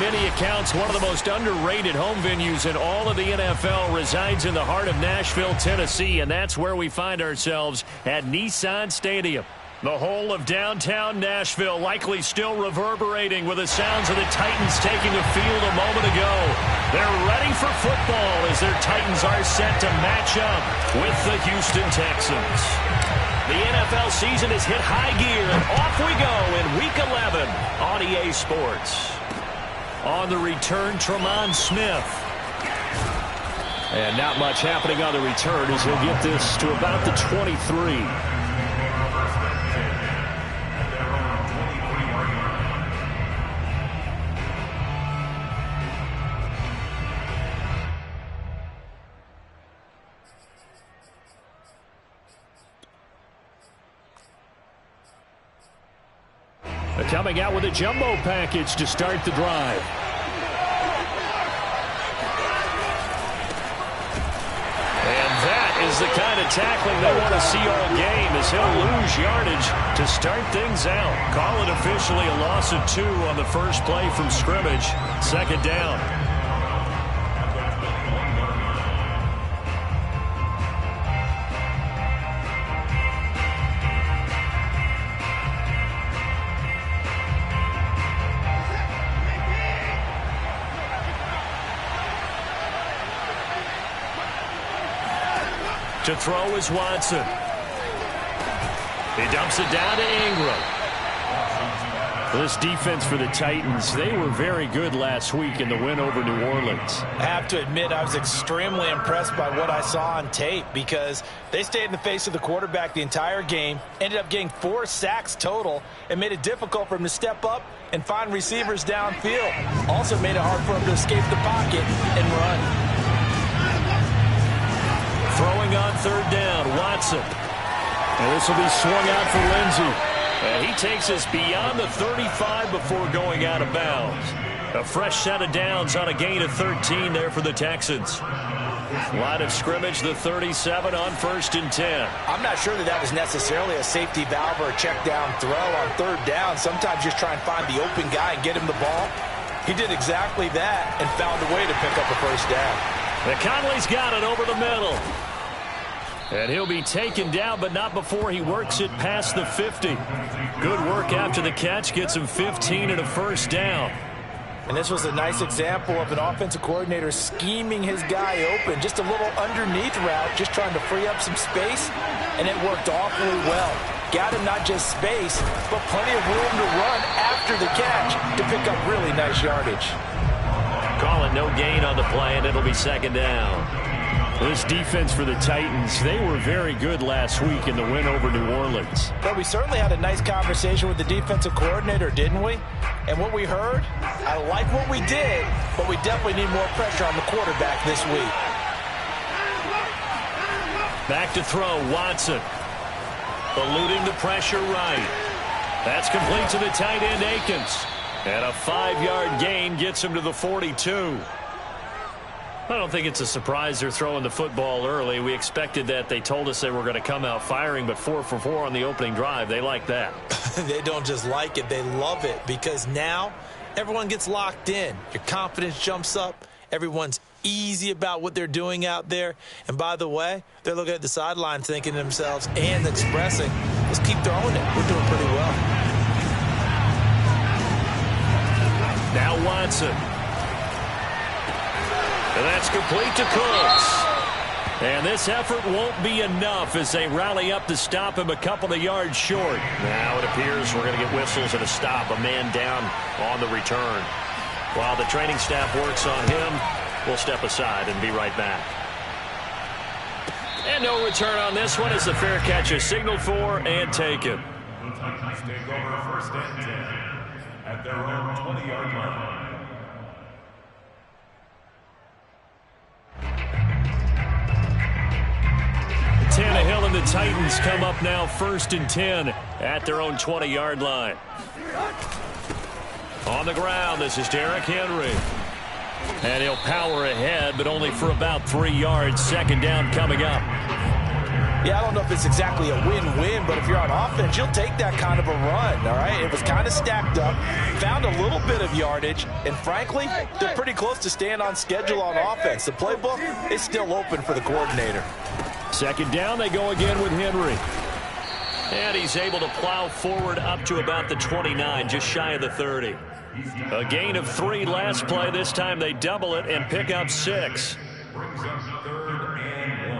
many accounts, one of the most underrated home venues in all of the NFL resides in the heart of Nashville, Tennessee, and that's where we find ourselves at Nissan Stadium. The whole of downtown Nashville likely still reverberating with the sounds of the Titans taking the field a moment ago. They're ready for football as their Titans are set to match up with the Houston Texans. The NFL season has hit high gear, and off we go in Week 11 on EA Sports. On the return, Tremont Smith. And not much happening on the return as he'll get this to about the 23. Coming out with a jumbo package to start the drive. And that is the kind of tackling they want to see all game as he'll lose yardage to start things out. Call it officially a loss of 2 on the first play from scrimmage. Second down. To throw is Watson. He dumps it down to Ingram. This defense for the Titans, they were very good last week in the win over New Orleans. I have to admit, I was extremely impressed by what I saw on tape because they stayed in the face of the quarterback the entire game, ended up getting 4 sacks total, and made it difficult for him to step up and find receivers downfield. Also made it hard for him to escape the pocket and run. Throwing on third down, Watson. And this will be swung out for Lindsey. And he takes us beyond the 35 before going out of bounds. A fresh set of downs on a gain of 13 there for the Texans. Line of scrimmage, the 37 on 1st and 10. I'm not sure that was necessarily a safety valve or a check down throw on third down. Sometimes just try and find the open guy and get him the ball. He did exactly that and found a way to pick up a first down. And Conley's got it over the middle. And he'll be taken down, but not before he works it past the 50. Good work after the catch. Gets him 15 and a first down. And this was a nice example of an offensive coordinator scheming his guy open. Just a little underneath route, just trying to free up some space. And it worked awfully well. Got him not just space, but plenty of room to run after the catch to pick up really nice yardage. Call it no gain on the play, and it'll be second down. This defense for the Titans, they were very good last week in the win over New Orleans. But we certainly had a nice conversation with the defensive coordinator, didn't we? And what we heard, I like what we did, but we definitely need more pressure on the quarterback this week. Back to throw, Watson. Eluding the pressure right. That's complete to the tight end, Akins. And a 5-yard gain gets him to the 42. I don't think it's a surprise they're throwing the football early. We expected that. They told us they were going to come out firing, but 4 for 4 on the opening drive. They like that. They don't just like it. They love it because now everyone gets locked in. Your confidence jumps up. Everyone's easy about what they're doing out there. And by the way, they're looking at the sideline thinking to themselves and expressing, let's keep throwing it. We're doing pretty well. Now Watson. And that's complete to Cooks. And this effort won't be enough as they rally up to stop him a couple of yards short. Now it appears we're going to get whistles and a stop. A man down on the return. While the training staff works on him, we'll step aside and be right back. And no return on this one as the fair catch is signaled for and taken. The Titans take over 1st and 10 at their own 20-yard line. Tannehill and the Titans come up now 1st and 10 at their own 20-yard line. On the ground, this is Derrick Henry. And he'll power ahead, but only for about 3 yards. Second down coming up. Yeah, I don't know if it's exactly a win-win, but if you're on offense, you'll take that kind of a run, all right? It was kind of stacked up, found a little bit of yardage, and frankly, they're pretty close to staying on schedule on offense. The playbook is still open for the coordinator. Second down, they go again with Henry. And he's able to plow forward up to about the 29, just shy of the 30. A gain of 3 last play. This time they double it and pick up 6. Brings up 3rd and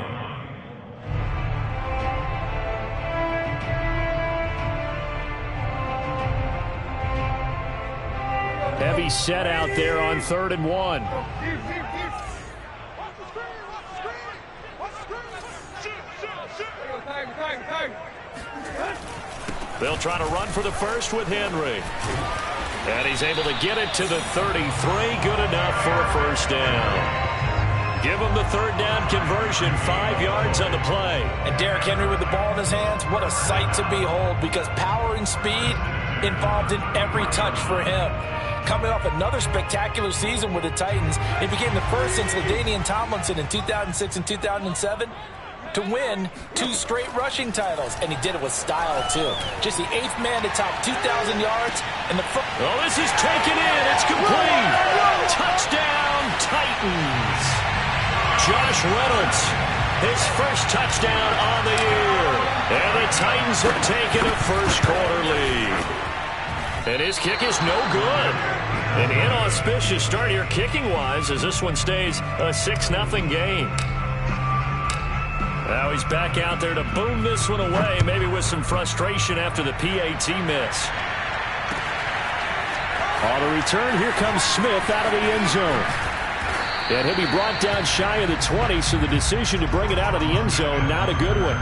1. Heavy set out there on 3rd and 1. They'll try to run for the first with Henry. And he's able to get it to the 33. Good enough for a first down. Give him the 3rd down conversion. 5 yards on the play. And Derrick Henry with the ball in his hands, what a sight to behold, because power and speed involved in every touch for him. Coming off another spectacular season with the Titans, he became the first since LaDainian Tomlinson in 2006 and 2007 to win 2 straight rushing titles, and he did it with style, too. Just the 8th man to top 2,000 yards in the first. Oh, this is taken in. It's complete. Touchdown, Titans. Josh Reynolds, his first touchdown on the year. And the Titans have taken a first-quarter lead. And his kick is no good. An inauspicious start here kicking-wise as this one stays a 6-0 game. Now he's back out there to boom this one away, maybe with some frustration after the PAT miss. On the return, here comes Smith out of the end zone. And he'll be brought down shy of the 20, so the decision to bring it out of the end zone, not a good one.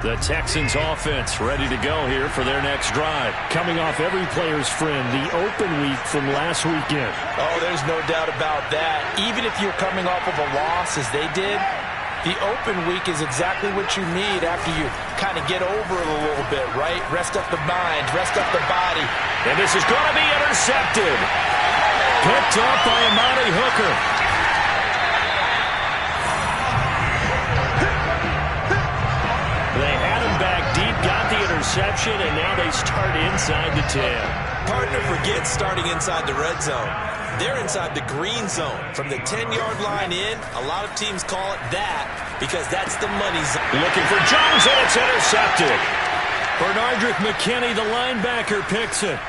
The Texans offense ready to go here for their next drive. Coming off every player's friend, the open week from last weekend. Oh, there's no doubt about that. Even if you're coming off of a loss as they did, the open week is exactly what you need after you kind of get over it a little bit, right? Rest up the mind, rest up the body. And this is going to be intercepted. Picked up by Amani Hooker. They had him back deep, got the interception, and now they start inside the 10. Partner forgets starting inside the red zone. They're inside the green zone. From the 10-yard line in, a lot of teams call it that because that's the money zone. Looking for Jones, and it's intercepted. Bernardrick McKinney, the linebacker, picks it.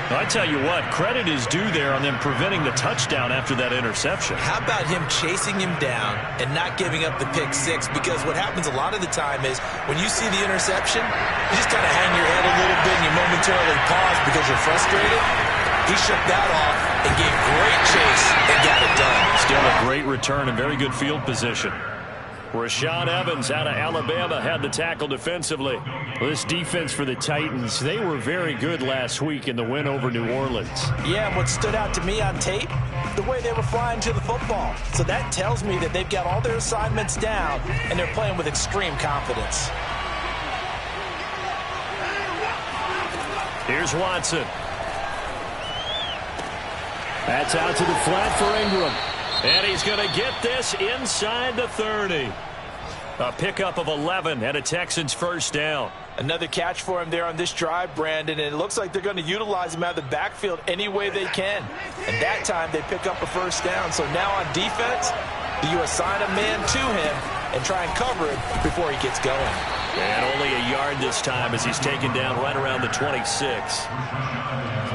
I tell you what, credit is due there on them preventing the touchdown after that interception. How about him chasing him down and not giving up the pick six? Because what happens a lot of the time is when you see the interception, you just kind of hang your head a little bit and you momentarily pause because you're frustrated. He shook that off and gave great chase and got it done. Still a great return and very good field position. Rashaan Evans out of Alabama had the tackle defensively. This defense for the Titans, they were very good last week in the win over New Orleans. Yeah, and what stood out to me on tape, the way they were flying to the football. So that tells me that they've got all their assignments down and they're playing with extreme confidence. Here's Watson. That's out to the flat for Ingram. And he's going to get this inside the 30. A pickup of 11 and a Texans first down. Another catch for him there on this drive, Brandon, and it looks like they're going to utilize him out of the backfield any way they can. And that time they pick up a first down. So now on defense, do you assign a man to him and try and cover it before he gets going? And only a yard this time as he's taken down right around the 26.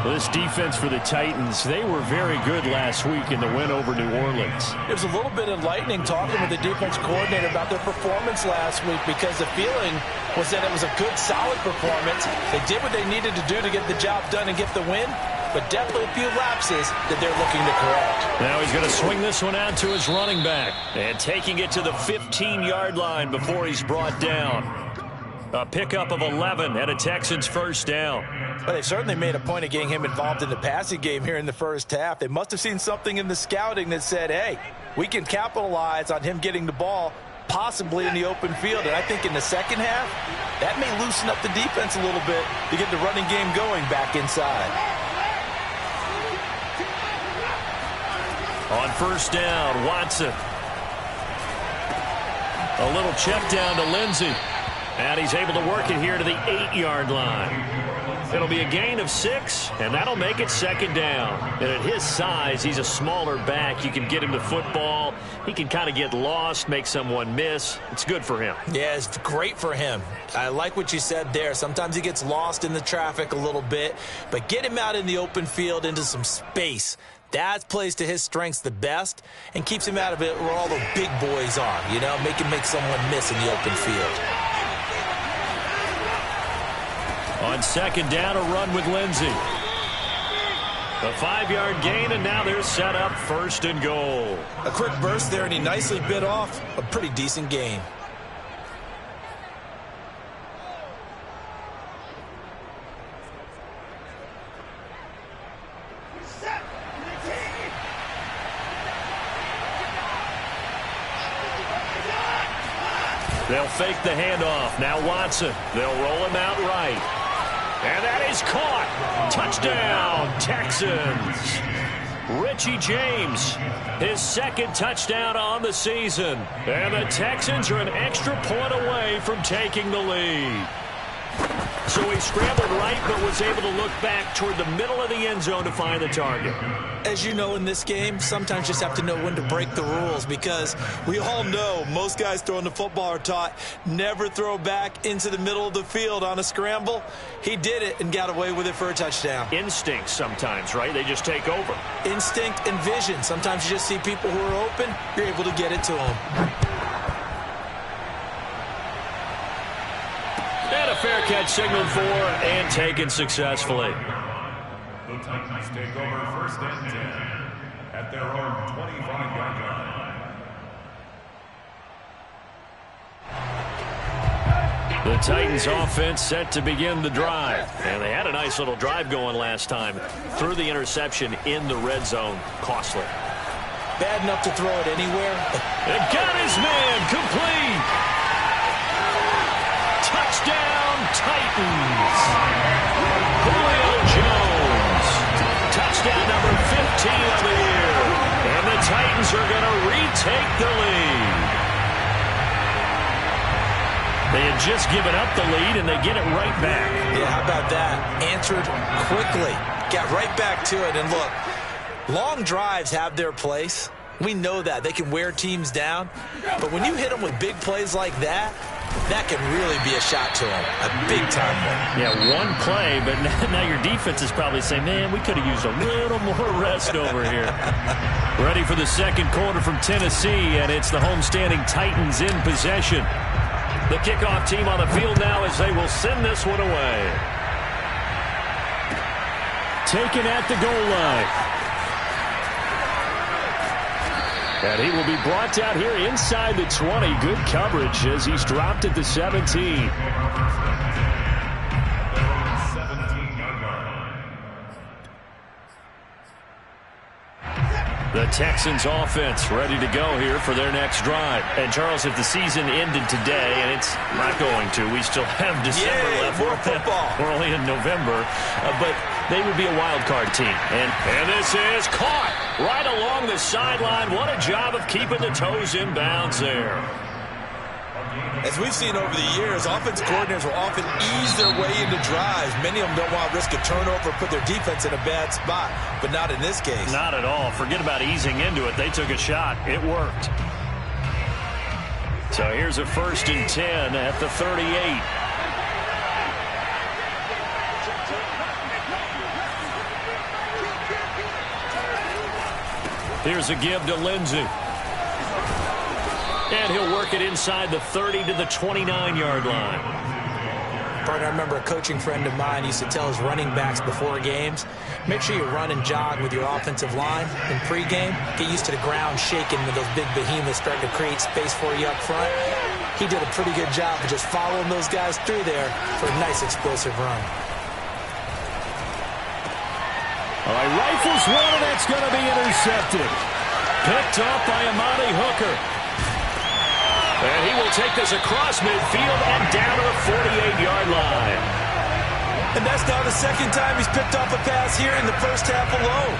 This defense for the Titans, they were very good last week in the win over New Orleans. It was a little bit enlightening talking with the defense coordinator about their performance last week because the feeling was that it was a good, solid performance. They did what they needed to do to get the job done and get the win, but definitely a few lapses that they're looking to correct. Now he's going to swing this one out to his running back and taking it to the 15-yard line before he's brought down. A pickup of 11 and a Texans first down. Well, they've certainly made a point of getting him involved in the passing game here in the first half. They must have seen something in the scouting that said, hey, we can capitalize on him getting the ball possibly in the open field. And I think in the second half, that may loosen up the defense a little bit to get the running game going back inside. On first down, Watson. A little check down to Lindsey. And he's able to work it here to the 8-yard line. It'll be a gain of 6, and that'll make it second down. And at his size, he's a smaller back. You can get him the football. He can kind of get lost, make someone miss. It's good for him. Yeah, it's great for him. I like what you said there. Sometimes he gets lost in the traffic a little bit, but get him out in the open field into some space. That plays to his strengths the best and keeps him out of it where all the big boys are, you know, make someone miss in the open field. On second down, a run with Lindsey. A 5-yard gain, and now they're set up first and goal. A quick burst there, and he nicely bit off a pretty decent gain. They'll fake the handoff. Now Watson. They'll roll him out right. And that is caught. Touchdown, Texans. Richie James, his second touchdown on the season. And the Texans are an extra point away from taking the lead. So he scrambled right, but was able to look back toward the middle of the end zone to find the target. As you know, in this game, sometimes you just have to know when to break the rules, because we all know most guys throwing the football are taught never throw back into the middle of the field on a scramble. He did it and got away with it for a touchdown. Instinct sometimes, right? They just take over. Instinct and vision. Sometimes you just see people who are open, you're able to get it to them. And a fair catch signaled for and taken successfully. The Titans take over first and 10 at their own 25-yard line. The Titans offense set to begin the drive. And they had a nice little drive going last time. Threw the interception in the red zone. Costly. Bad enough to throw it anywhere. And got his man complete. Touchdown, Titans. Julio Jones. Touchdown number 15 of the year. And the Titans are going to retake the lead. They had just given up the lead, and they get it right back. Yeah, how about that? Answered quickly. Got right back to it. And look, long drives have their place. We know that. They can wear teams down. But when you hit them with big plays like that, that can really be a shot to them. A big-time one. Yeah, one play, but now your defense is probably saying, man, we could have used a little more rest over here. Ready for the second quarter from Tennessee, and it's the homestanding Titans in possession. The kickoff team on the field now as they will send this one away. Taken at the goal line. And he will be brought out here inside the 20. Good coverage as he's dropped at the 17. The Texans offense ready to go here for their next drive. And, Charles, if the season ended today, and it's not going to, we still have December left. More football. We're only in November. But they would be a wild card team. And this is caught right along the sideline. What a job of keeping the toes in bounds there. As we've seen over the years, offensive coordinators will often ease their way into drives. Many of them don't want to risk a turnover or put their defense in a bad spot, but not in this case. Not at all. Forget about easing into it. They took a shot. It worked. So here's a 1st and 10 at the 38. Here's a give to Lindsey. And he'll work it inside the 30 to the 29-yard line. Partner, I remember a coaching friend of mine used to tell his running backs before games, make sure you run and jog with your offensive line in pregame. Get used to the ground shaking when those big behemoths start to create space for you up front. he did a pretty good job of just following those guys through there for a nice explosive run. All right, rifles one, and that's going to be intercepted. Picked off by Amani Hooker. And he will take this across midfield and down to the 48-yard line. And that's now the second time he's picked off a pass here in the first half alone.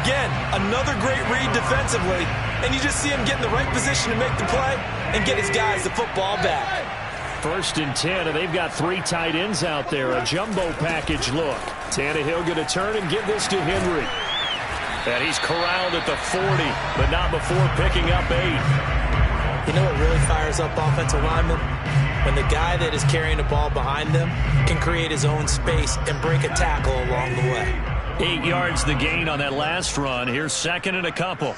Again, another great read defensively, and you just see him get in the right position to make the play and get his guys the football back. 1st and 10, and they've got 3 tight ends out there. A jumbo package look. Tannehill going to turn and give this to Henry. And he's corralled at the 40, but not before picking up 8. You know what really fires up offensive linemen? When the guy that is carrying the ball behind them can create his own space and break a tackle along the way. 8 yards the gain on that last run. Here's 2nd and a couple.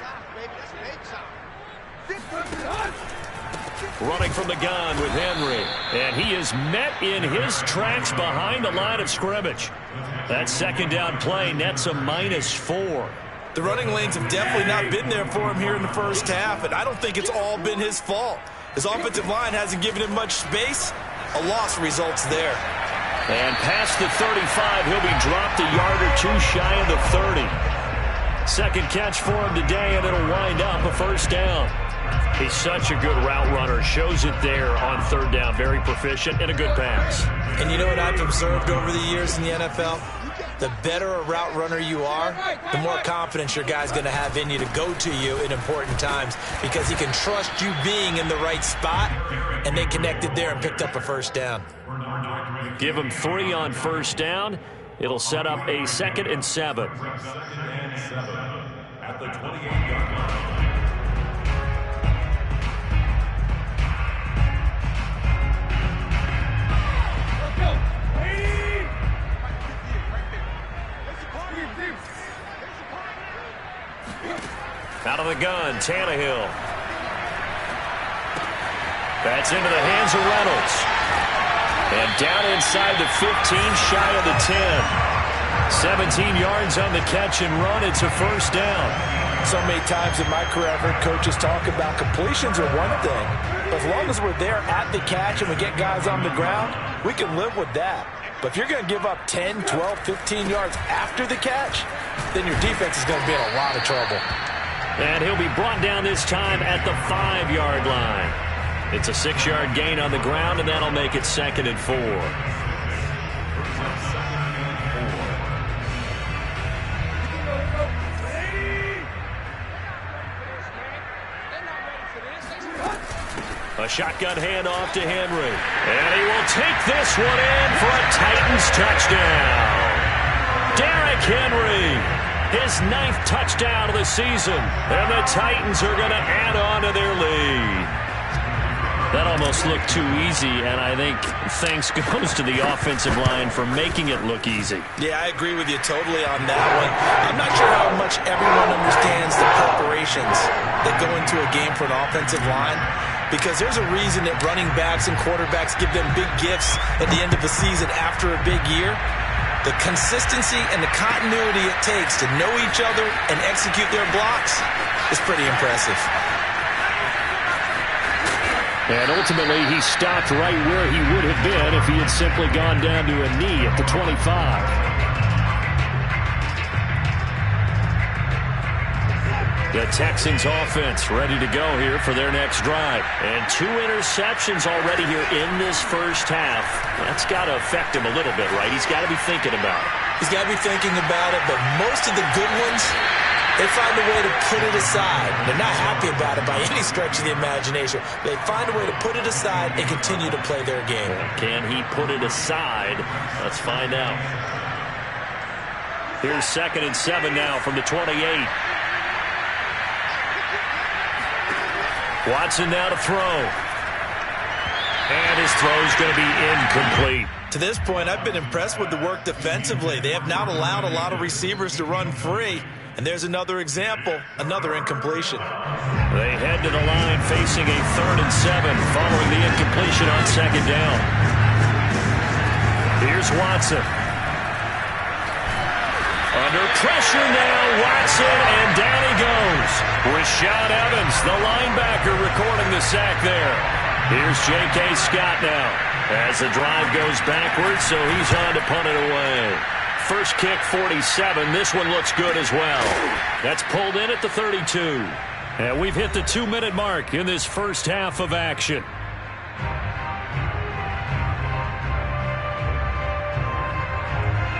Running from the gun with Henry. And he is met in his tracks behind the line of scrimmage. That 2nd down play nets a -4. The running lanes have definitely not been there for him here in the first half, and I don't think it's all been his fault. His offensive line hasn't given him much space. A loss results there. And past the 35, he'll be dropped a yard or 2 shy of the 30. 2nd catch for him today, and it'll wind up a 1st down. He's such a good route runner. Shows it there on 3rd down. Very proficient and a good pass. And you know what I've observed over the years in the NFL? The better a route runner you are, the more confidence your guy's going to have in you to go to you in important times because he can trust you being in the right spot, and they connected there and picked up a 1st down. Give him 3 on 1st down. It'll set up a 2nd and 7. At the 28-yard line. Out of the gun, Tannehill. That's into the hands of Reynolds. And down inside the 15, shy of the 10. 17 yards on the catch and run. It's a 1st down. So many times in my career I've heard coaches talk about completions are one thing. But as long as we're there at the catch and we get guys on the ground, we can live with that. But if you're going to give up 10, 12, 15 yards after the catch, then your defense is going to be in a lot of trouble. And he'll be brought down this time at the 5-yard line. It's a 6-yard gain on the ground, and that'll make it 2nd and 4. A shotgun handoff to Henry. And he will take this one in for a Titans touchdown. Derrick Henry. His 9th touchdown of the season. And the Titans are going to add on to their lead. That almost looked too easy, and I think thanks goes to the offensive line for making it look easy. Yeah, I agree with you totally on that one. I'm not sure how much everyone understands the preparations that go into a game for an offensive line, because there's a reason that running backs and quarterbacks give them big gifts at the end of the season after a big year. The consistency and the continuity it takes to know each other and execute their blocks is pretty impressive. And ultimately, he stopped right where he would have been if he had simply gone down to a knee at the 25. The Texans offense ready to go here for their next drive. And 2 interceptions already here in this first half. That's got to affect him a little bit, right? He's got to be thinking about it. He's got to be thinking about it, but most of the good ones, they find a way to put it aside. They're not happy about it by any stretch of the imagination. They find a way to put it aside and continue to play their game. Can he put it aside? Let's find out. Here's 2nd and 7 now from the 28. Watson now to throw. And his throw's going to be incomplete. To this point, I've been impressed with the work defensively. They have not allowed a lot of receivers to run free. And there's another example, another incompletion. They head to the line facing a 3rd and 7 following the incompletion on 2nd down. Here's Watson. Under pressure now, Watson, and down he goes. Rashad Evans, the linebacker, recording the sack there. Here's J.K. Scott now as the drive goes backwards, so he's on to punt it away. First kick, 47. This one looks good as well. That's pulled in at the 32. And we've hit the 2-minute mark in this first half of action.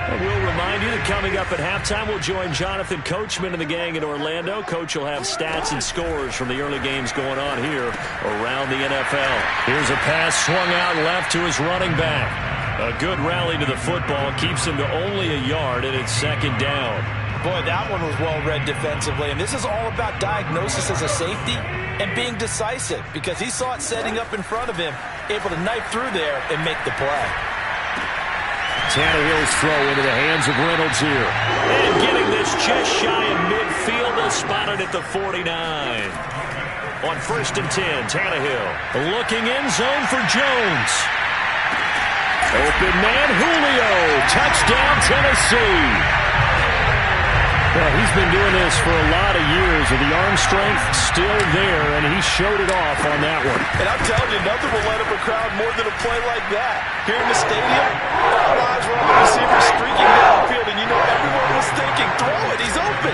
And we'll remind you that coming up at halftime, we'll join Jonathan Coachman and the gang in Orlando. Coach will have stats and scores from the early games going on here around the NFL. Here's a pass swung out left to his running back. A good rally to the football keeps him to only a yard, and it's second down. Boy, that one was well read defensively, and this is all about diagnosis as a safety and being decisive because he saw it setting up in front of him, able to knife through there and make the play. Tannehill's throw into the hands of Reynolds here. And getting this just shy of midfield, they'll spot it at the 49. On 1st and 10, Tannehill looking end zone for Jones. Open man, Julio. Touchdown, Tennessee. Well, he's been doing this for a lot of years, and the arm strength still there, and he showed it off on that one. And I'm telling you, nothing will light up a crowd more than a play like that. Here in the stadium, all eyes were on the receiver streaking downfield, and you know everyone was thinking, throw it, he's open.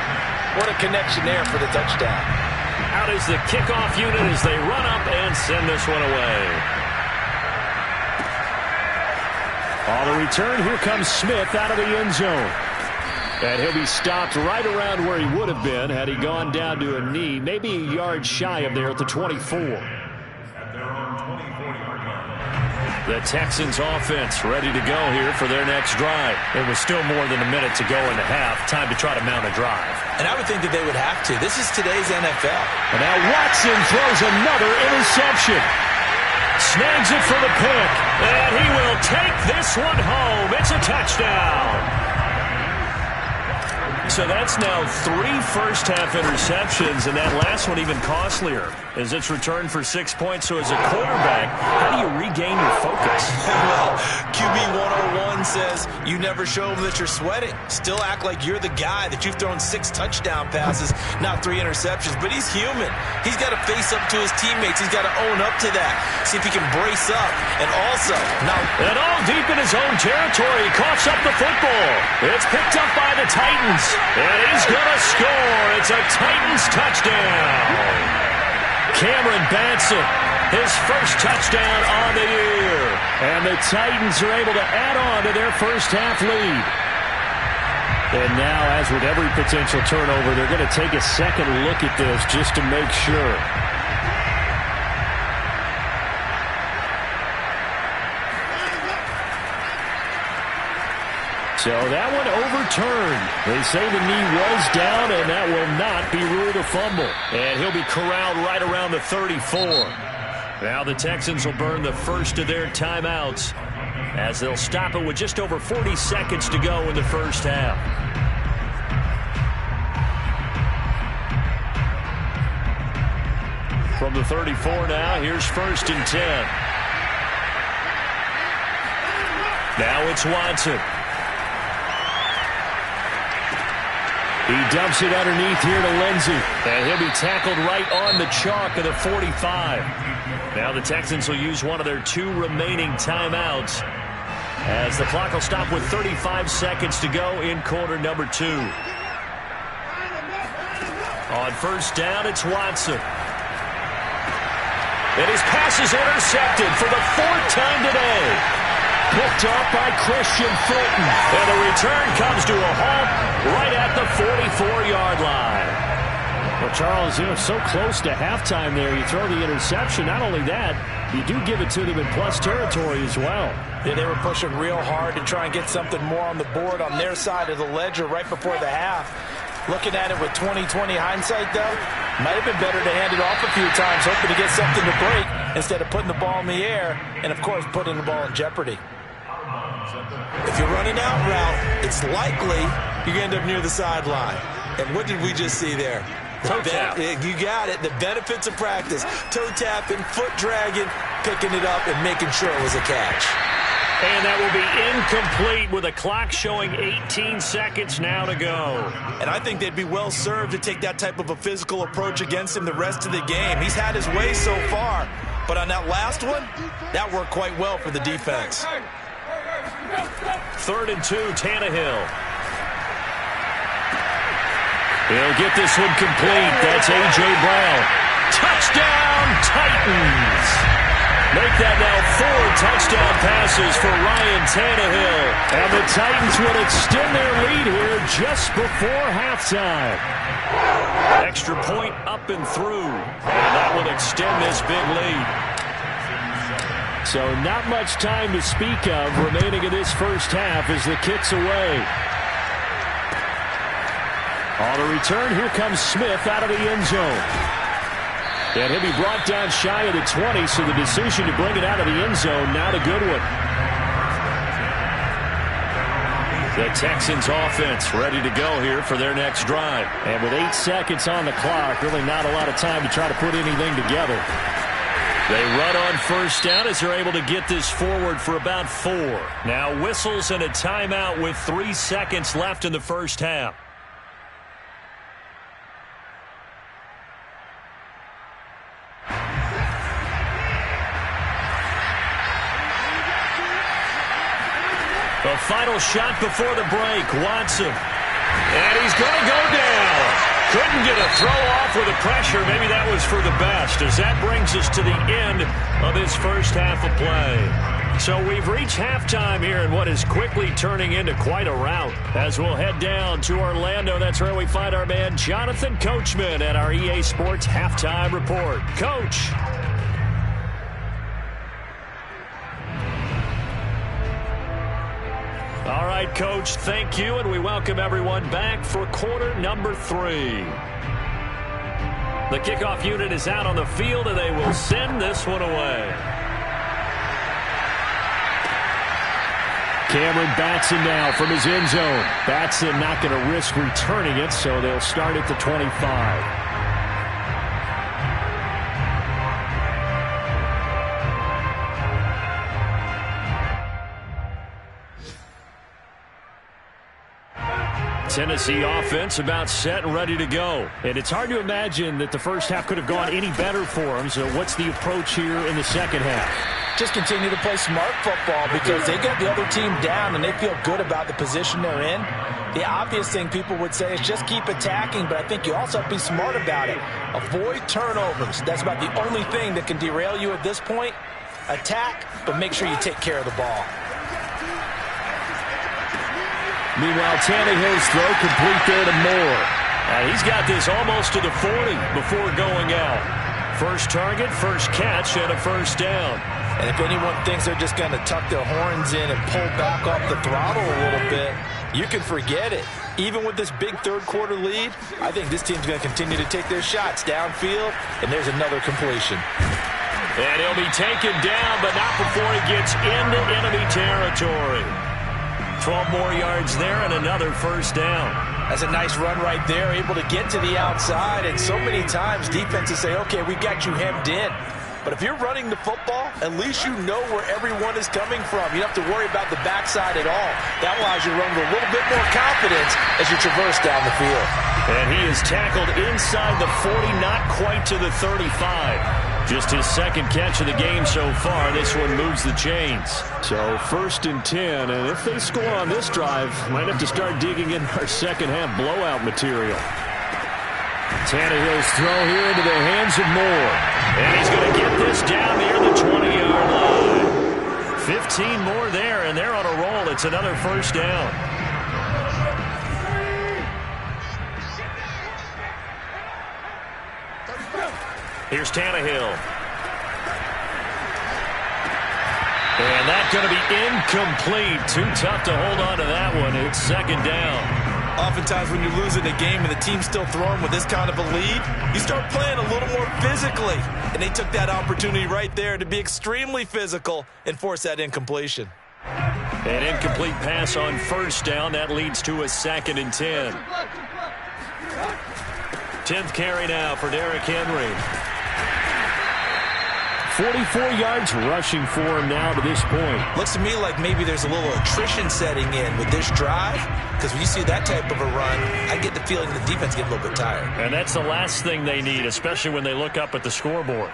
What a connection there for the touchdown. Out is the kickoff unit as they run up and send this one away. On the return, here comes Smith out of the end zone. And he'll be stopped right around where he would have been had he gone down to a knee, maybe a yard shy of there at the 24. At their own 24-yard line. The Texans offense ready to go here for their next drive. It was still more than a minute to go in the half. Time to try to mount a drive. And I would think that they would have to. This is today's NFL. And now Watson throws another interception. Snags it for the pick. And he will take this one home. It's a touchdown. So that's now 3 first-half interceptions, and that last one even costlier as it's returned for 6 points. So as a quarterback, how do you regain your focus? Well, QB 101 says you never show them that you're sweating. Still act like you're the guy that you've thrown 6 touchdown passes, not 3 interceptions. But he's human. He's got to face up to his teammates. He's got to own up to that. See if he can brace up. And also, now... And all deep in his own territory, he coughs up the football. It's picked up by the Titans. And he's going to score. It's a Titans touchdown. Cameron Batson, his first touchdown on the year. And the Titans are able to add on to their first-half lead. And now, as with every potential turnover, they're going to take a second look at this just to make sure. So that one overturned. They say the knee was down, and that will not be ruled a fumble. And he'll be corralled right around the 34. Now the Texans will burn the first of their timeouts as they'll stop it with just over 40 seconds to go in the first half. From the 34 now, here's 1st and 10. Now it's Watson. He dumps it underneath here to Lindsey. And he'll be tackled right on the chalk of the 45. Now the Texans will use one of their 2 remaining timeouts as the clock will stop with 35 seconds to go in quarter number 2. On 1st down, it's Watson. And his pass is intercepted for the 4th time today. Picked off by Christian Fulton. And the return comes to a halt right at the 44-yard line. Well, Charles, you know, so close to halftime there. You throw the interception. Not only that, you do give it to them in plus territory as well. Yeah, they were pushing real hard to try and get something more on the board on their side of the ledger right before the half. Looking at it with 20/20 hindsight, though, might have been better to hand it off a few times, hoping to get something to break instead of putting the ball in the air and, of course, putting the ball in jeopardy. If you're running out route, it's likely you're going to end up near the sideline. And what did we just see there? Toe tap. You got it. The benefits of practice. Toe tapping, foot dragging, picking it up, and making sure it was a catch. And that will be incomplete with a clock showing 18 seconds now to go. And I think they'd be well served to take that type of a physical approach against him the rest of the game. He's had his way so far. But on that last one, that worked quite well for the defense. 3rd and 2, Tannehill. He'll get this one complete. That's A.J. Brown. Touchdown, Titans. Make that now 4 touchdown passes for Ryan Tannehill. And the Titans will extend their lead here just before halftime. Extra point up and through. And that will extend this big lead. So not much time to speak of remaining in this first half as the kick's away. On the return, here comes Smith out of the end zone. And he'll be brought down shy of the 20, so the decision to bring it out of the end zone, not a good one. The Texans offense ready to go here for their next drive. And with 8 seconds on the clock, really not a lot of time to try to put anything together. They run on first down as they're able to get this forward for about 4. Now whistles and a timeout with 3 seconds left in the first half. The final shot before the break. Watson. And he's going to go down. Couldn't get a throw off with the pressure. Maybe that was for the best, as that brings us to the end of this first half of play. So we've reached halftime here in what is quickly turning into quite a rout. As we'll head down to Orlando, that's where we find our man Jonathan Coachman at our EA Sports Halftime Report. Coach. All right, Coach, thank you, and we welcome everyone back for quarter number 3. The kickoff unit is out on the field, and they will send this one away. Cameron Batson now from his end zone. Batson not going to risk returning it, so they'll start at the 25. Tennessee offense about set and ready to go. And it's hard to imagine that the first half could have gone any better for them. So what's the approach here in the second half? Just continue to play smart football because they got the other team down and they feel good about the position they're in. The obvious thing people would say is just keep attacking, but I think you also have to be smart about it. Avoid turnovers. That's about the only thing that can derail you at this point. Attack, but make sure you take care of the ball. Meanwhile, Tannehill's throw complete there to Moore. He's got this almost to the 40 before going out. First target, first catch, and a first down. And if anyone thinks they're just going to tuck their horns in and pull back off the throttle a little bit, you can forget it. Even with this big third-quarter lead, I think this team's going to continue to take their shots downfield, and there's another completion. And he'll be taken down, but not before he gets into enemy territory. 12 more yards there and another first down. That's a nice run right there, able to get to the outside. And so many times defenses say, okay, we got you hemmed in. But if you're running the football, at least you know where everyone is coming from. You don't have to worry about the backside at all. That allows you to run with a little bit more confidence as you traverse down the field. And he is tackled inside the 40, not quite to the 35. Just his second catch of the game so far. This one moves the chains. So 1st and 10, and if they score on this drive, might have to start digging in our second half blowout material. Tannehill's throw here into the hands of Moore. And he's going to get this down near the 20-yard line. 15 more there, and they're on a roll. It's another first down. Here's Tannehill. And that's going to be incomplete. Too tough to hold on to that one. It's second down. Oftentimes when you're losing a game and the team's still throwing with this kind of a lead, you start playing a little more physically. And they took that opportunity right there to be extremely physical and force that incompletion. An incomplete pass on first down. That leads to a 2nd and 10. 10th carry now for Derrick Henry. 44 yards rushing for him now to this point. Looks to me like maybe there's a little attrition setting in with this drive, because when you see that type of a run, I get the feeling the defense gets a little bit tired. And that's the last thing they need, especially when they look up at the scoreboard.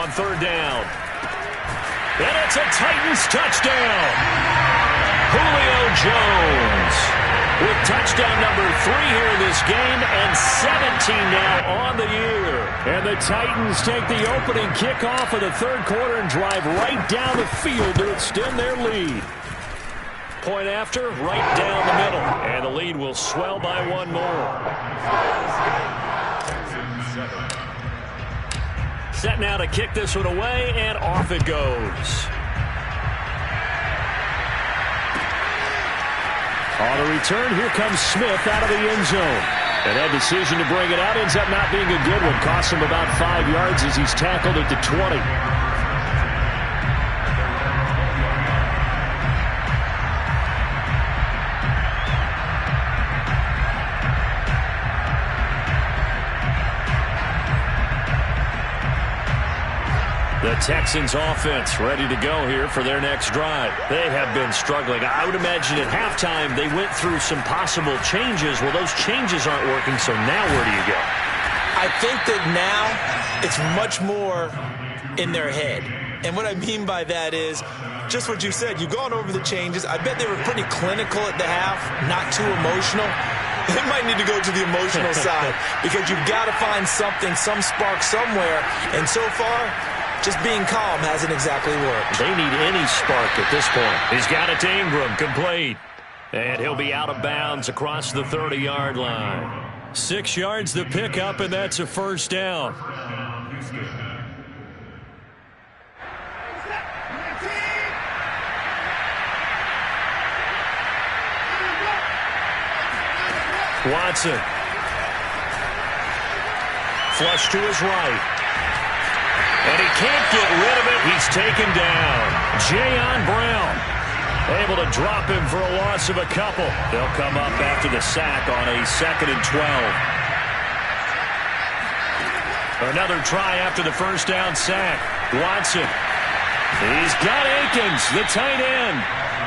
on third down. And it's a Titans touchdown. Julio Jones with touchdown number 3 here in this game and 17 now on the year. And the Titans take the opening kickoff of the third quarter and drive right down the field to extend their lead. Point after, right down the middle. And the lead will swell by one more. Set now to kick this one away, and off it goes. On the return, here comes Smith out of the end zone. And that decision to bring it out ends up not being a good one. Costs him about 5 yards as he's tackled at the 20. The Texans offense ready to go here for their next drive. They have been struggling. I would imagine at halftime they went through some possible changes. Well, those changes aren't working, so now where do you go? I think that now it's much more in their head. And what I mean by that is just what you said. You've gone over the changes. I bet they were pretty clinical at the half, not too emotional. They might need to go to the emotional side because you've got to find something, some spark somewhere. And so far, just being calm hasn't exactly worked. They need any spark at this point. He's got it to Ingram, complete. And he'll be out of bounds across the 30-yard line. 6 yards the pickup, and that's a first down. Watson. Flush to his right. And he can't get rid of it. He's taken down. Jayon Brown able to drop him for a loss of a couple. They'll come up after the sack on a 2nd and 12. Another try after the first down sack. Watson. He's got Akins, the tight end.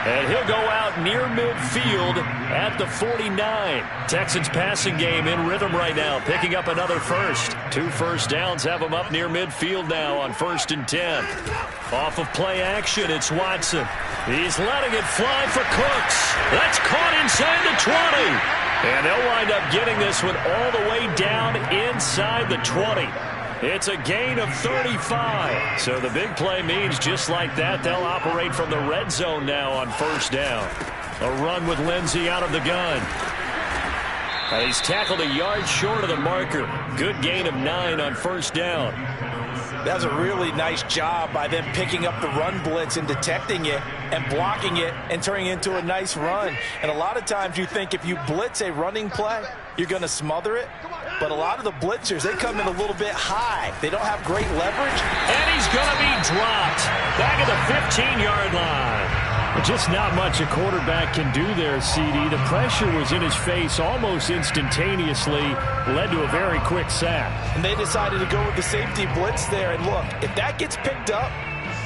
And he'll go out near midfield at the 49. Texans passing game in rhythm right now, picking up another first. 2 first downs have them up near midfield now on 1st and 10. Off of play action, it's Watson. He's letting it fly for Cooks. That's caught inside the 20. And they'll wind up getting this one all the way down inside the 20. It's a gain of 35. So the big play means just like that, they'll operate from the red zone now on first down. A run with Lindsey out of the gun. He's tackled a yard short of the marker. Good gain of 9 on first down. That was a really nice job by them picking up the run blitz and detecting it and blocking it and turning it into a nice run. And a lot of times you think if you blitz a running play, you're going to smother it. But a lot of the blitzers, they come in a little bit high. They don't have great leverage. And he's going to be dropped back at the 15-yard line. Just not much a quarterback can do there, CD. The pressure was in his face almost instantaneously, led to a very quick sack. And they decided to go with the safety blitz there. And look, if that gets picked up,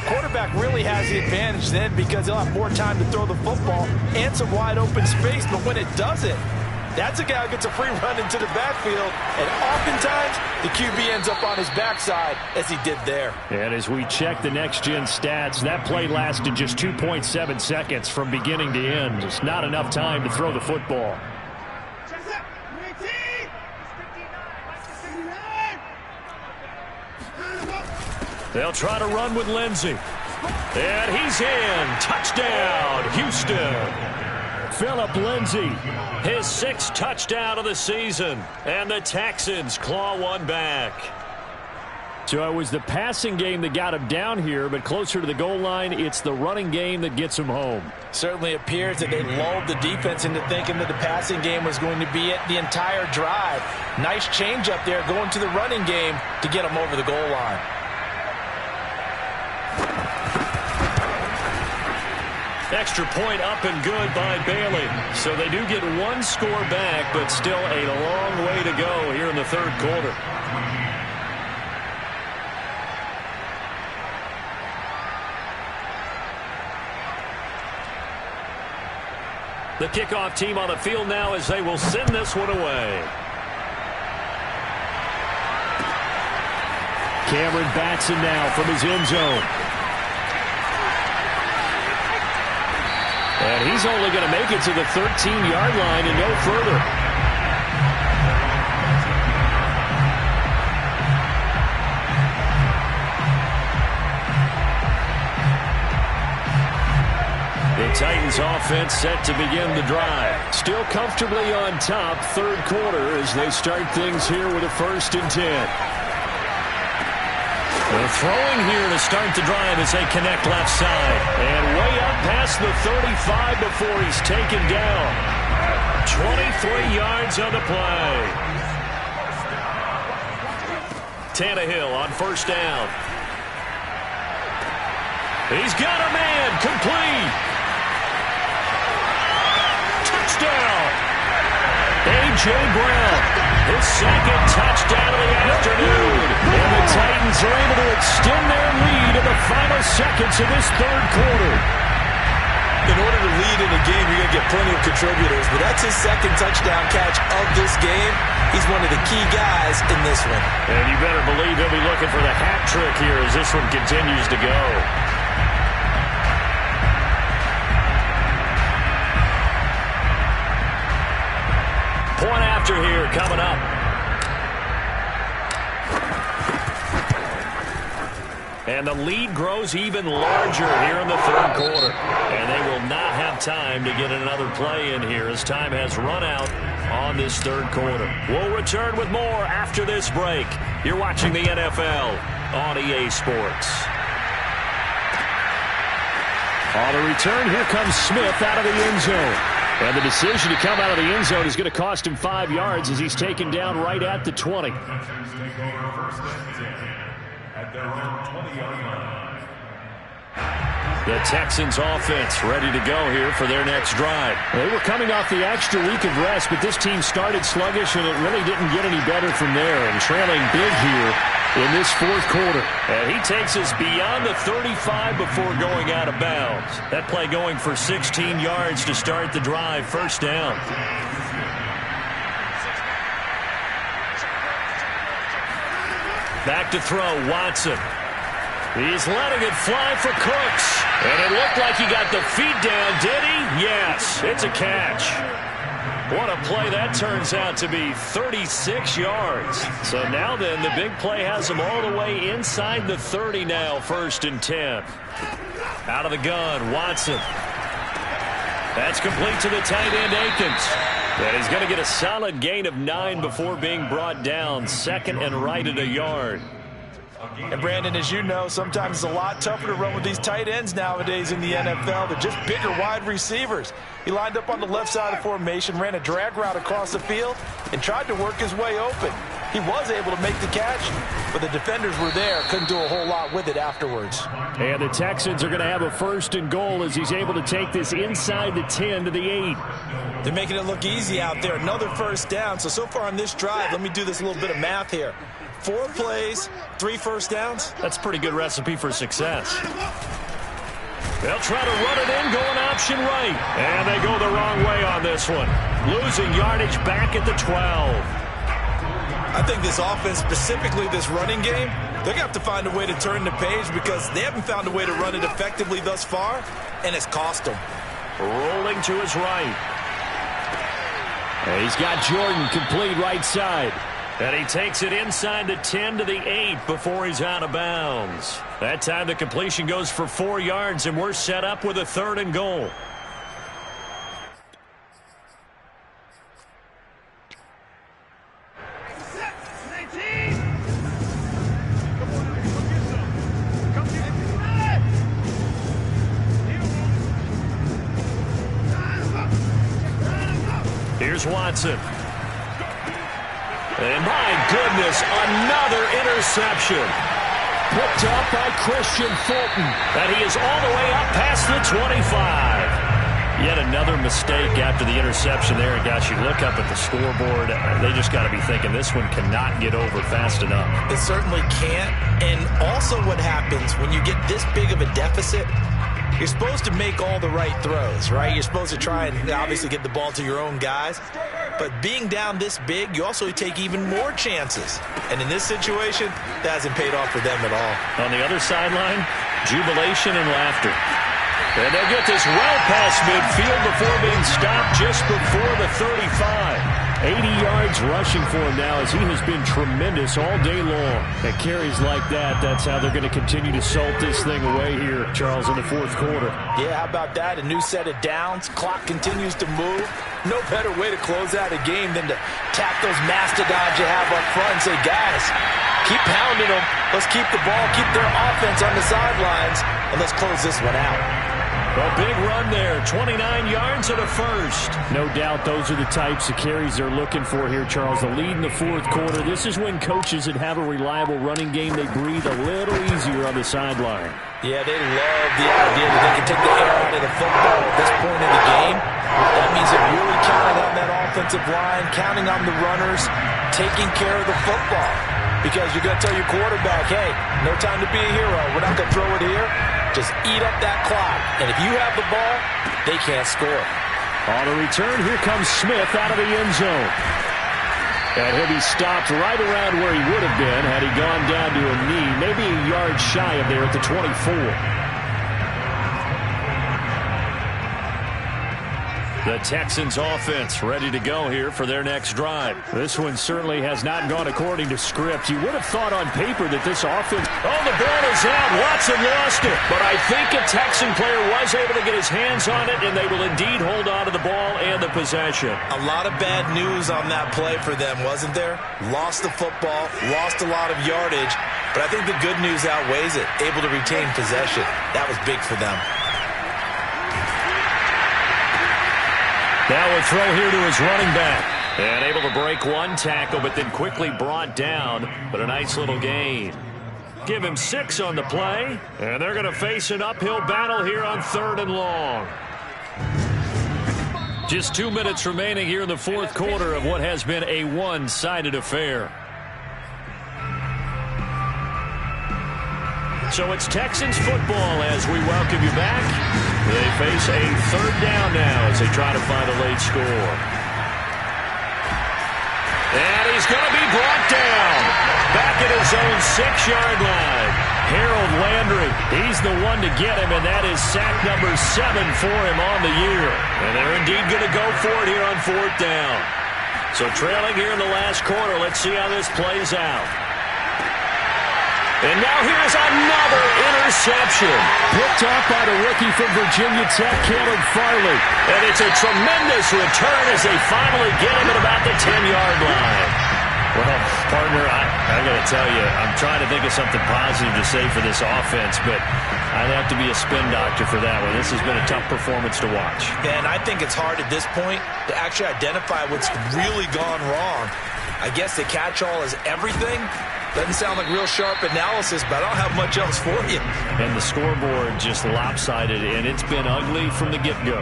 quarterback really has the advantage then because he'll have more time to throw the football and some wide open space. But when it doesn't, that's a guy who gets a free run into the backfield, and oftentimes the QB ends up on his backside as he did there. And as we check the next-gen stats, that play lasted just 2.7 seconds from beginning to end. Just not enough time to throw the football. They'll try to run with Lindsey. And he's in. Touchdown, Houston. Phillip Lindsay, his 6th touchdown of the season. And the Texans claw one back. So it was the passing game that got him down here, but closer to the goal line, it's the running game that gets him home. Certainly appears that they lulled the defense into thinking that the passing game was going to be it the entire drive. Nice change up there going to the running game to get him over the goal line. Extra point up and good by Bailey. So they do get 1 score back, but still a long way to go here in the third quarter. The kickoff team on the field now as they will send this one away. Cameron Batson now from his end zone. And he's only going to make it to the 13-yard line and no further. The Titans offense set to begin the drive. Still comfortably on top, third quarter, as they start things here with a 1st and 10. They're throwing here to start the drive as they connect left side. And way up past the 35 before he's taken down. 23 yards on the play. Tannehill on 1st down. He's got a man, complete. Touchdown. A.J. Brown, his 2nd touchdown of the afternoon. And the Titans are able to extend their lead in the final seconds of this 3rd quarter. In order to lead in a game, you're going to get plenty of contributors, but that's his 2nd touchdown catch of this game. He's one of the key guys in this one. And you better believe he'll be looking for the hat trick here as this one continues to go. Point after here coming up. And the lead grows even larger here in the 3rd quarter. And they will not have time to get another play in here as time has run out on this 3rd quarter. We'll return with more after this break. You're watching the NFL on EA Sports. On the return, here comes Smith out of the end zone. And the decision to come out of the end zone is going to cost him 5 yards as he's taken down right at the 20. Take over 1st and 10 at their own 20-yard line. The Texans offense ready to go here for their next drive. They were coming off the extra week of rest, but this team started sluggish, and it really didn't get any better from there. And trailing big here in this 4th quarter. And he takes us beyond the 35 before going out of bounds. That play going for 16 yards to start the drive. 1st down. Back to throw, Watson. He's letting it fly for Cooks. And it looked like he got the feet down, did he? Yes, it's a catch. What a play that turns out to be, 36 yards. So now then, the big play has him all the way inside the 30 now, 1st and 10. Out of the gun, Watson. That's complete to the tight end, Akins. And he's going to get a solid gain of 9 before being brought down, 2nd and right at a yard. And Brandon, as you know, sometimes it's a lot tougher to run with these tight ends nowadays in the NFL. They're just bigger wide receivers. He lined up on the left side of the formation, ran a drag route across the field, and tried to work his way open. He was able to make the catch, but the defenders were there, couldn't do a whole lot with it afterwards. And the Texans are going to have a 1st and goal as he's able to take this inside the 10 to the 8. They're making it look easy out there. Another 1st down. So far on this drive, let me do this little bit of math here. 4 plays, 3 1st downs. That's a pretty good recipe for success. They'll try to run it in, going option right. And they go the wrong way on this one. Losing yardage back at the 12. I think this offense, specifically this running game, they're going to have to find a way to turn the page because they haven't found a way to run it effectively thus far, and it's cost them. Rolling to his right. And he's got Jordan complete right side. And he takes it inside the 10 to the 8 before he's out of bounds. That time the completion goes for 4 yards, and we're set up with a 3rd and goal. Here's Watson. And my goodness, another interception. Picked up by Christian Fulton. And he is all the way up past the 25. Yet another mistake after the interception there. And gosh, you look up at the scoreboard, they just got to be thinking this one cannot get over fast enough. It certainly can't. And also what happens when you get this big of a deficit, you're supposed to make all the right throws, right? You're supposed to try and obviously get the ball to your own guys. But being down this big, you also take even more chances. And in this situation, that hasn't paid off for them at all. On the other sideline, jubilation and laughter. And they'll get this well past midfield before being stopped just before the 35. 80 yards rushing for him now as he has been tremendous all day long. At carries like that, that's how they're going to continue to salt this thing away here, Charles, in the fourth quarter. Yeah, how about that? A new set of downs. Clock continues to move. No better way to close out a game than to tap those mastodons you have up front and say, guys, keep pounding them. Let's keep the ball, keep their offense on the sidelines, and let's close this one out. A big run there, 29 yards and a first. No doubt those are the types of carries they're looking for here, Charles. The lead in the fourth quarter. This is when coaches that have a reliable running game, they breathe a little easier on the sideline. Yeah, they love the idea that they can take the air out of the football at this point in the game. That means they're really counting on that offensive line, counting on the runners, taking care of the football. Because you're going to tell your quarterback, hey, no time to be a hero. We're not going to throw it here. Just eat up that clock. And if you have the ball, they can't score. On the return, here comes Smith out of the end zone. And he'll be stopped right around where he would have been had he gone down to a knee, maybe a yard shy of there at the 24. The Texans offense ready to go here for their next drive. This one certainly has not gone according to script. You would have thought on paper that this offense... Oh, the ball is out. Watson lost it. But I think a Texan player was able to get his hands on it, and they will indeed hold on to the ball and the possession. A lot of bad news on that play for them, wasn't there? Lost the football, lost a lot of yardage, but I think the good news outweighs it. Able to retain possession. That was big for them. Now a throw here to his running back. And able to break one tackle, but then quickly brought down. But a nice little gain. Give him 6 on the play. And they're going to face an uphill battle here on 3rd and long. Just 2 minutes remaining here in the fourth quarter of what has been a one-sided affair. So it's Texans football as we welcome you back. They face a 3rd down now as they try to find a late score. And he's going to be brought down. Back at his own 6-yard line. Harold Landry, he's the one to get him, and that is sack number 7 for him on the year. And they're indeed going to go for it here on 4th down. So trailing here in the last quarter, let's see how this plays out. And now here's another interception. Picked off by the rookie from Virginia Tech, Caleb Farley. And it's a tremendous return as they finally get him at about the 10-yard line. Well, partner, I got to tell you, I'm trying to think of something positive to say for this offense, but I'd have to be a spin doctor for that one. This has been a tough performance to watch. And I think it's hard at this point to actually identify what's really gone wrong. I guess the catch-all is everything. Doesn't sound like real sharp analysis, but I don't have much else for you. And the scoreboard just lopsided, and it's been ugly from the get-go.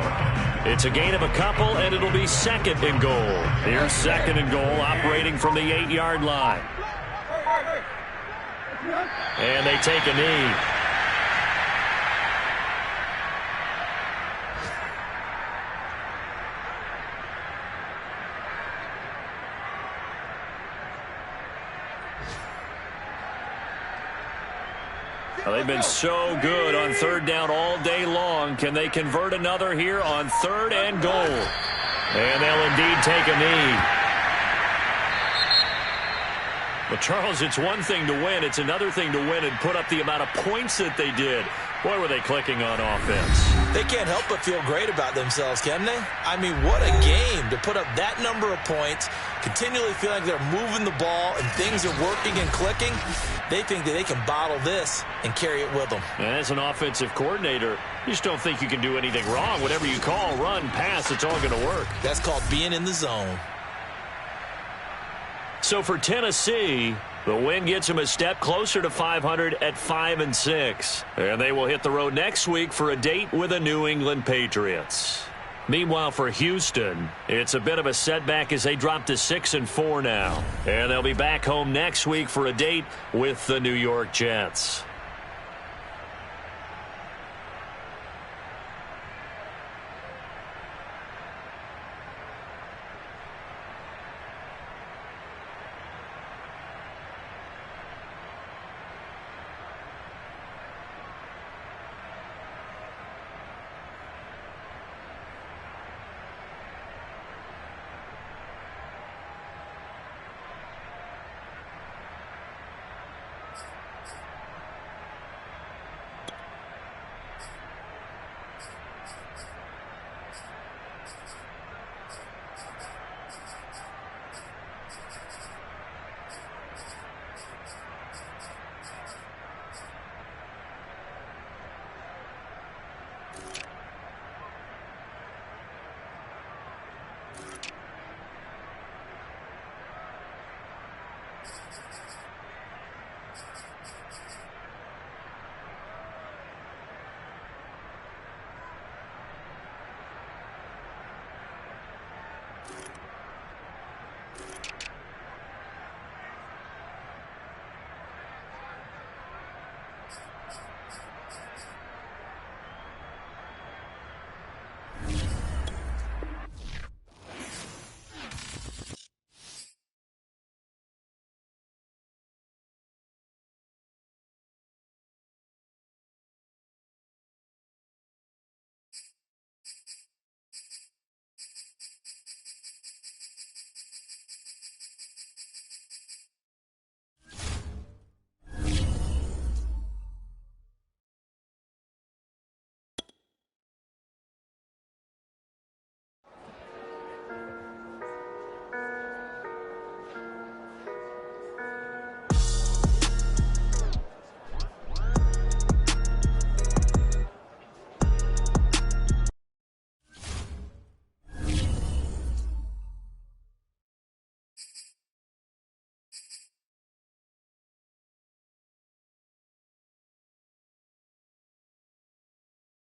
It's a gain of a couple, and it'll be 2nd and goal. Here's 2nd and goal, operating from the 8-yard line. And they take a knee. Well, they've been so good on 3rd down all day long. Can they convert another here on 3rd and goal? And they'll indeed take a knee. But, Charles, it's one thing to win. It's another thing to win and put up the amount of points that they did. Boy, were they clicking on offense. They can't help but feel great about themselves, can they? I mean, what a game to put up that number of points, continually feel like they're moving the ball and things are working and clicking. They think that they can bottle this and carry it with them. And as an offensive coordinator, you just don't think you can do anything wrong. Whatever you call, run, pass, it's all going to work. That's called being in the zone. So for Tennessee, the win gets them a step closer to 500 at 5-6. And they will hit the road next week for a date with the New England Patriots. Meanwhile, for Houston, it's a bit of a setback as they drop to 6-4 now. And they'll be back home next week for a date with the New York Jets.